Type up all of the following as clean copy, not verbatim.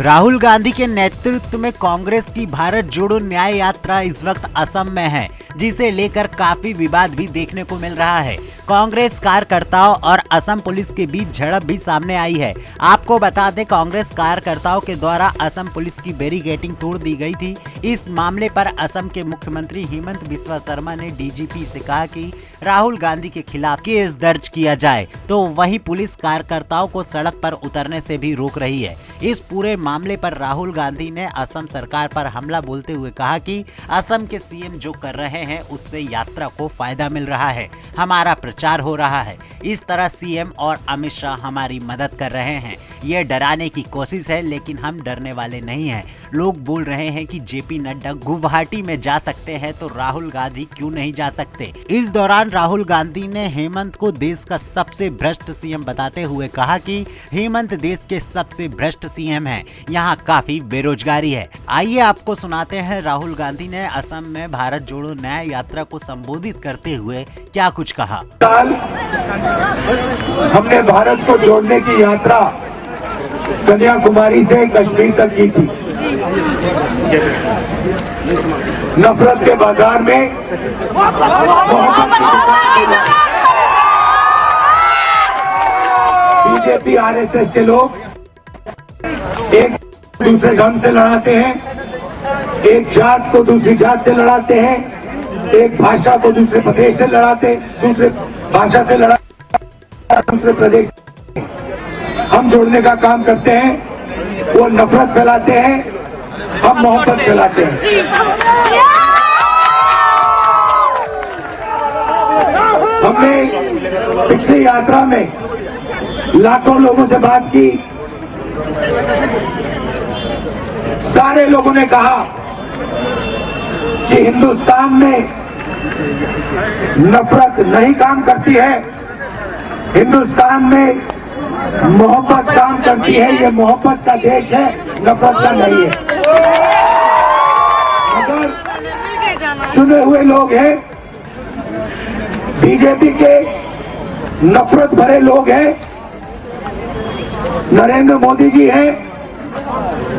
राहुल गांधी के नेतृत्व में कांग्रेस की भारत जोड़ो न्याय यात्रा इस वक्त असम में है, जिसे लेकर काफी विवाद भी देखने को मिल रहा है। कांग्रेस कार्यकर्ताओं और असम पुलिस के बीच झड़प भी सामने आई है। आपको बता दें, कांग्रेस कार्यकर्ताओं के द्वारा असम पुलिस की बैरिकेडिंग तोड़ दी गई थी। इस मामले पर असम के मुख्यमंत्री हेमंत बिस्वा शर्मा ने डीजीपी से कहा कि राहुल गांधी के खिलाफ केस दर्ज किया जाए, तो वही पुलिस कार्यकर्ताओं को सड़क पर उतरने से भी रोक रही है। इस पूरे मामले पर राहुल गांधी ने असम सरकार पर हमला बोलते हुए कहा कि असम के सीएम जो कर रहे हैं उससे यात्रा को फायदा मिल रहा है, हमारा प्रचार हो रहा है। इस तरह सीएम और अमित शाह हमारी मदद कर रहे हैं। ये डराने की कोशिश है, लेकिन हम डरने वाले नहीं हैं। लोग बोल रहे हैं कि जेपी नड्डा गुवाहाटी में जा सकते हैं, तो राहुल गांधी क्यों नहीं जा सकते। इस दौरान राहुल गांधी ने हेमंत को देश का सबसे भ्रष्ट सीएम बताते हुए कहा कि हेमंत देश के सबसे भ्रष्ट सीएम हैं, यहाँ काफी बेरोजगारी है। आइए आपको सुनाते हैं राहुल गांधी ने असम में भारत जोड़ो न्याय यात्रा को संबोधित करते हुए क्या कुछ कहा। हमने भारत को जोड़ने की यात्रा कन्याकुमारी से कश्मीर तक की थी। नफरत के बाजार में बीजेपी आरएसएस के लोग एक दूसरे धर्म से लड़ाते हैं, एक जात को दूसरी जात से लड़ाते हैं, एक भाषा को दूसरे प्रदेश से लड़ाते, दूसरे भाषा से लड़ाते, दूसरे प्रदेश। हम जोड़ने का काम करते हैं, वो नफरत फैलाते हैं, हम मोहब्बत फैलाते हैं। हमने पिछली यात्रा में लाखों लोगों से बात की। सारे लोगों ने कहा कि हिंदुस्तान में नफरत नहीं काम करती है, हिंदुस्तान में मोहब्बत काम करती है। ये मोहब्बत का देश है, नफरत का नहीं है। अगर चुने हुए लोग हैं, बीजेपी के नफरत भरे लोग हैं, नरेंद्र मोदी जी हैं,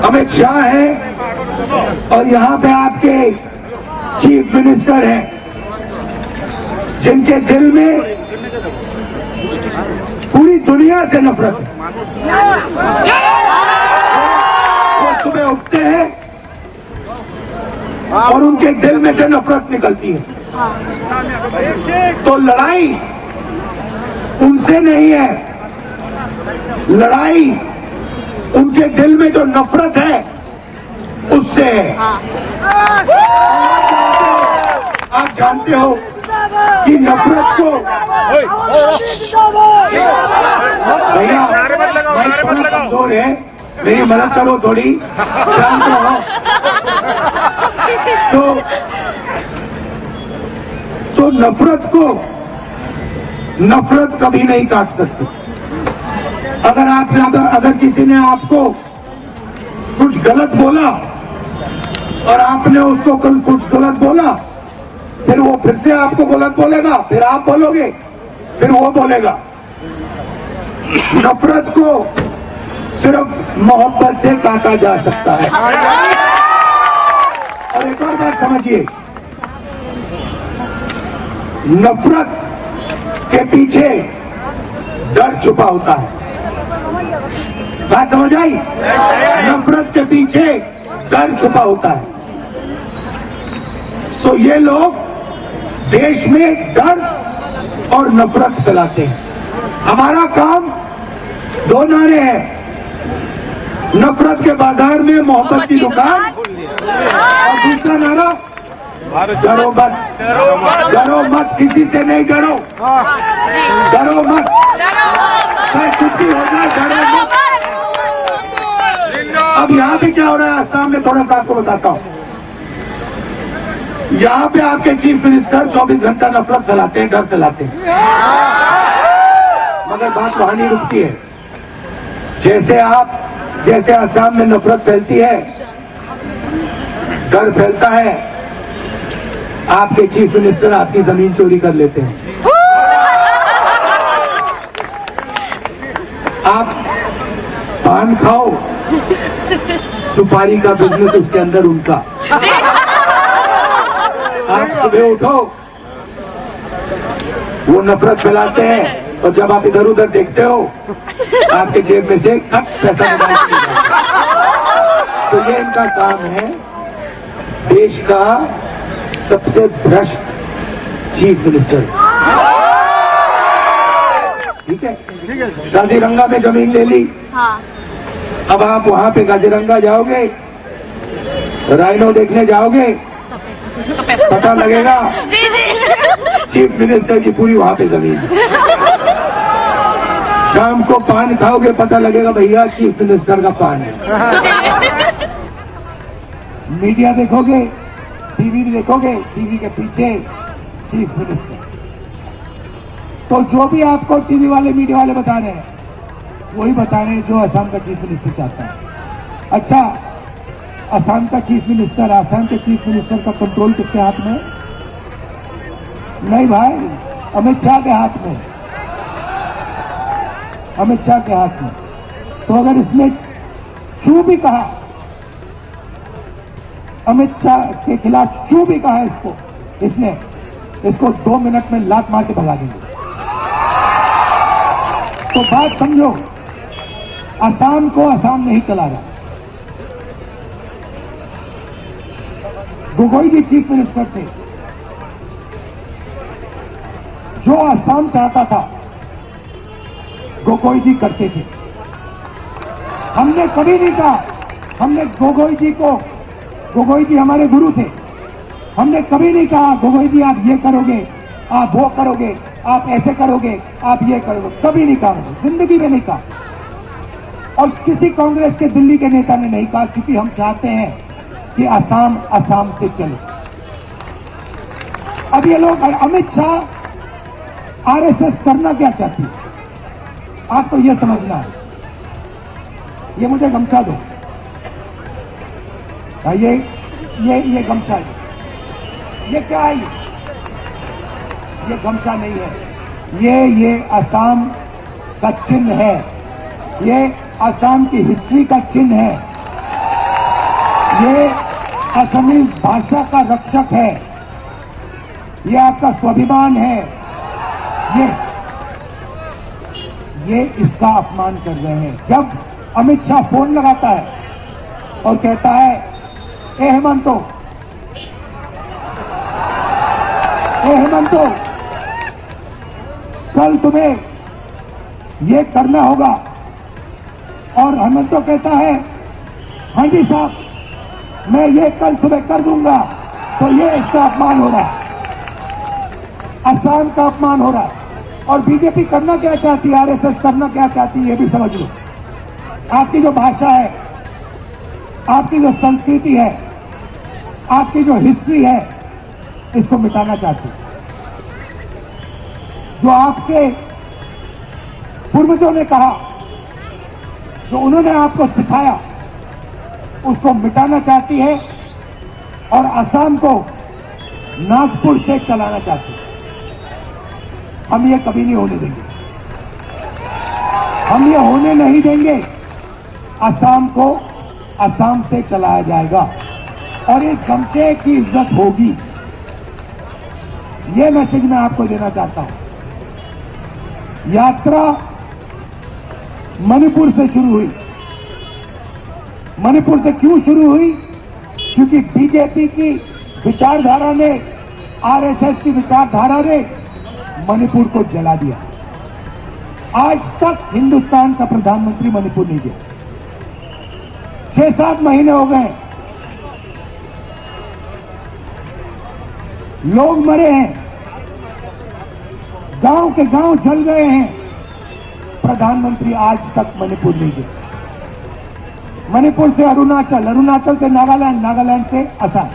अमित शाह हैं, और यहाँ पे आपके चीफ मिनिस्टर हैं, जिनके दिल में पूरी दुनिया से नफरत है। वो सुबह उठते हैं और उनके दिल में से नफरत निकलती है। तो लड़ाई उनसे नहीं है, लड़ाई उनके दिल में जो नफरत है उससे है। आप जानते हो कि नफरत को भैया थोड़ा कमजोर है, मेरी मदद करो थोड़ी, जानते हो। तो नफरत को नफरत कभी नहीं काट सकती। अगर किसी ने आपको कुछ गलत बोला और आपने उसको कुछ गलत बोला, फिर वो फिर से आपको गलत बोलेगा, फिर आप बोलोगे, फिर वो बोलेगा। नफरत को सिर्फ मोहब्बत से काटा जा सकता है। और एक और बात समझिए, नफरत के पीछे डर छुपा होता है। बात समझ आई? नफरत के पीछे डर छुपा होता है। तो ये लोग देश में डर और नफरत फैलाते हैं। हमारा काम दो नारे हैं, नफरत के बाजार में मोहब्बत की दुकान, और दूसरा नारा डरो मत। डरो मत, किसी से नहीं डरो, डरो मत, चाहे कुछ भी हो जाए, डरो मत। अब यहाँ पे क्या हो रहा है असम में, थोड़ा सा आपको बताता हूँ। यहाँ पे आपके चीफ मिनिस्टर 24 घंटा नफरत फैलाते हैं, डर फैलाते हैं, मगर बात वहां नहीं रुकती है। जैसे असम में नफरत फैलती है, डर फैलता है, आपके चीफ मिनिस्टर आपकी जमीन चोरी कर लेते हैं। आप पान खाओ, सुपारी का बिजनेस उसके अंदर उनका। आप सुबह उठो, वो नफरत फैलाते हैं और जब आप इधर उधर देखते हो आपके जेब में से पैसा निकाल के निकलता है। तो ये इनका काम है। देश का सबसे भ्रष्ट चीफ मिनिस्टर, ठीक है। काजीरंगा में जमीन ले ली। हाँ। अब आप वहां पे काजीरंगा जाओगे, राइनो देखने जाओगे, पता लगेगा चीफ मिनिस्टर की पूरी वहां पे जमीन। शाम को पान खाओगे, पता लगेगा भैया चीफ मिनिस्टर का पान है। मीडिया देखोगे, टीवी देखोगे, टीवी के पीछे चीफ मिनिस्टर। तो जो भी आपको टीवी वाले मीडिया वाले बता रहे हैं वही बता रहे हैं जो असम का चीफ मिनिस्टर चाहता है। अच्छा, असम का चीफ मिनिस्टर, असम के चीफ मिनिस्टर का कंट्रोल किसके हाथ में? नहीं भाई, अमित शाह के हाथ में, अमित शाह के हाथ में। तो अगर इसने चू भी कहा, अमित शाह के खिलाफ चू भी कहा इसने इसको 2 मिनट में लात मार के भगा देंगे। तो बात समझो, असम को असम नहीं चला रहा। गोगोई जी चीफ मिनिस्टर थे, जो असम चाहता था गोगोई जी करते थे। हमने कभी नहीं कहा, हमने गोगोई जी हमारे गुरु थे, हमने कभी नहीं कहा गोगोई जी आप ये करोगे, आप वो करोगे, आप ऐसे करोगे, आप ये करोगे, कभी नहीं कहा, जिंदगी में नहीं कहा। और किसी कांग्रेस के दिल्ली के नेता ने नहीं कहा, क्योंकि हम चाहते हैं कि असम से चले। अब ये लोग, अमित शाह आरएसएस करना क्या चाहती है आपको ये समझना है। ये मुझे गमछा दो, ये गमछा है। ये क्या है? ये गमछा नहीं है, ये असम का चिन्ह है, ये असम की हिस्ट्री का चिन्ह है, ये असमी भाषा का रक्षक है, ये आपका स्वाभिमान है। ये इसका अपमान कर रहे हैं। जब अमित शाह फोन लगाता है और कहता है ए हेमंतो, कल तुम्हें ये करना होगा, और हेमंतो कहता है हाँ जी साहब मैं ये कल सुबह कर दूंगा, तो ये इसका अपमान हो रहा है, असम का अपमान हो रहा है। और बीजेपी करना क्या चाहती है, आरएसएस करना क्या चाहती है, ये भी समझ लो। आपकी जो भाषा है, आपकी जो संस्कृति है, आपकी जो हिस्ट्री है, इसको मिटाना चाहती है। जो आपके पूर्वजों ने कहा, जो उन्होंने आपको सिखाया, उसको मिटाना चाहती है और असम को नागपुर से चलाना चाहती है। हम ये कभी नहीं होने देंगे, हम ये होने नहीं देंगे। असम को असम से चलाया जाएगा और इस गमछे की इज्जत होगी। ये मैसेज मैं आपको देना चाहता हूं। यात्रा मणिपुर से शुरू हुई। मणिपुर से क्यों शुरू हुई? क्योंकि बीजेपी की विचारधारा ने, आरएसएस की विचारधारा ने मणिपुर को जला दिया। आज तक हिंदुस्तान का प्रधानमंत्री मणिपुर नहीं गया। 6-7 महीने हो गए, लोग मरे हैं, गांव के गांव जल गए हैं, प्रधानमंत्री आज तक मणिपुर नहीं गए। मणिपुर से अरुणाचल, अरुणाचल से नागालैंड, नागालैंड से असम,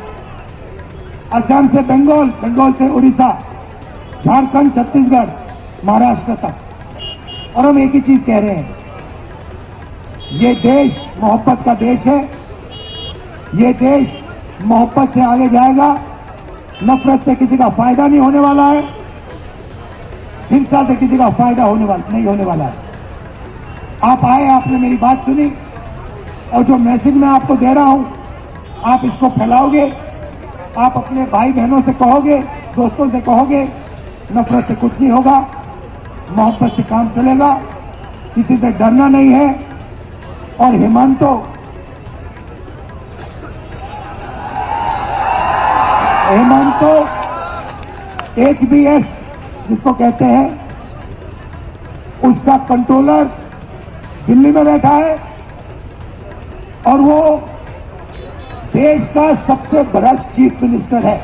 असम से बंगाल, बंगाल से उड़ीसा, झारखंड, छत्तीसगढ़, महाराष्ट्र तक। और हम एक ही चीज कह रहे हैं, ये देश मोहब्बत का देश है, ये देश मोहब्बत से आगे जाएगा, नफरत से किसी का फायदा नहीं होने वाला है, हिंसा से किसी का फायदा नहीं होने वाला है। आप आए, आपने मेरी बात सुनी, और जो मैसेज मैं आपको दे रहा हूं, आप इसको फैलाओगे, आप अपने भाई बहनों से कहोगे, दोस्तों से कहोगे, नफरत से कुछ नहीं होगा, मोहब्बत से काम चलेगा, किसी से डरना नहीं है। और हेमंतो HBS जिसको कहते हैं, उसका कंट्रोलर दिल्ली में बैठा है और वो देश का सबसे भ्रष्ट चीफ मिनिस्टर है।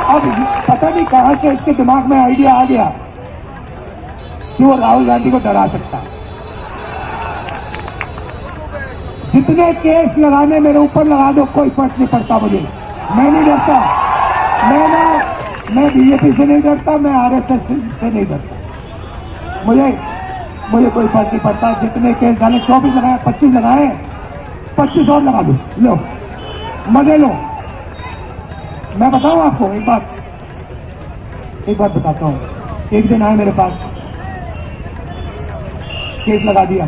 अब पता नहीं कहां से इसके दिमाग में आइडिया आ गया कि वो राहुल गांधी को डरा सकता है। जितने केस लगाने मेरे ऊपर लगा दो, कोई फर्क नहीं पड़ता मुझे। मैं नहीं डरता, मैं बीजेपी से नहीं डरता, मैं आरएसएस से नहीं डरता। मुझे कोई फर्क नहीं पड़ता। जितने केस डाले, 24 लगाए, 25 लगाए, 25 और लगा दो, लो मजे लो। मैं बताऊं आपको एक बात बताता हूं। एक दिन आए मेरे पास, केस लगा दिया,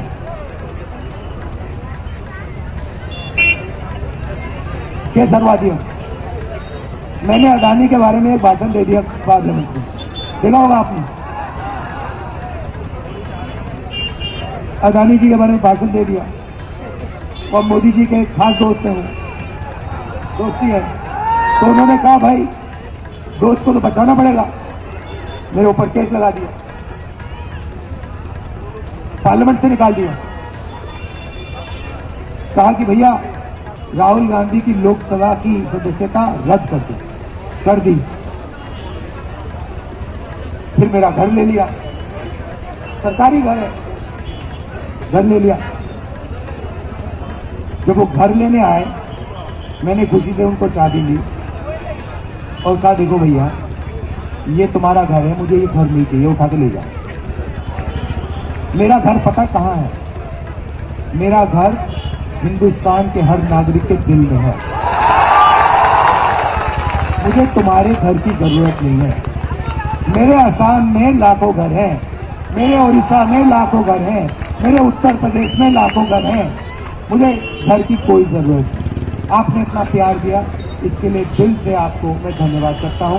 केस हरवा दिया। मैंने अदानी के बारे में एक भाषण दे दिया पार्लियामेंट में, देखा होगा आपने। अदानी जी के बारे में भाषण दे दिया और मोदी जी के खास दोस्त हैं, वो दोस्ती है, तो उन्होंने कहा भाई दोस्त को तो बचाना पड़ेगा, मेरे ऊपर केस लगा दिया, पार्लियामेंट से निकाल दिया। कहा कि भैया राहुल गांधी की लोकसभा की सदस्यता रद्द कर दी। फिर मेरा घर ले लिया, सरकारी घर है, घर ले लिया। जब वो घर लेने आए, मैंने खुशी से उनको चाबी ली और कहा देखो भैया ये तुम्हारा घर है, मुझे ये घर नहीं चाहिए, उठा के ले जाओ। मेरा घर पता कहाँ है? मेरा घर हिंदुस्तान के हर नागरिक के दिल में है। मुझे तुम्हारे घर की जरूरत नहीं है। मेरे असम में लाखों घर हैं, मेरे उड़ीसा में लाखों घर हैं, मेरे उत्तर प्रदेश में लाखों घर हैं। मुझे घर की कोई जरूरत नहीं। आपने इतना प्यार दिया, इसके लिए दिल से आपको मैं धन्यवाद करता हूं।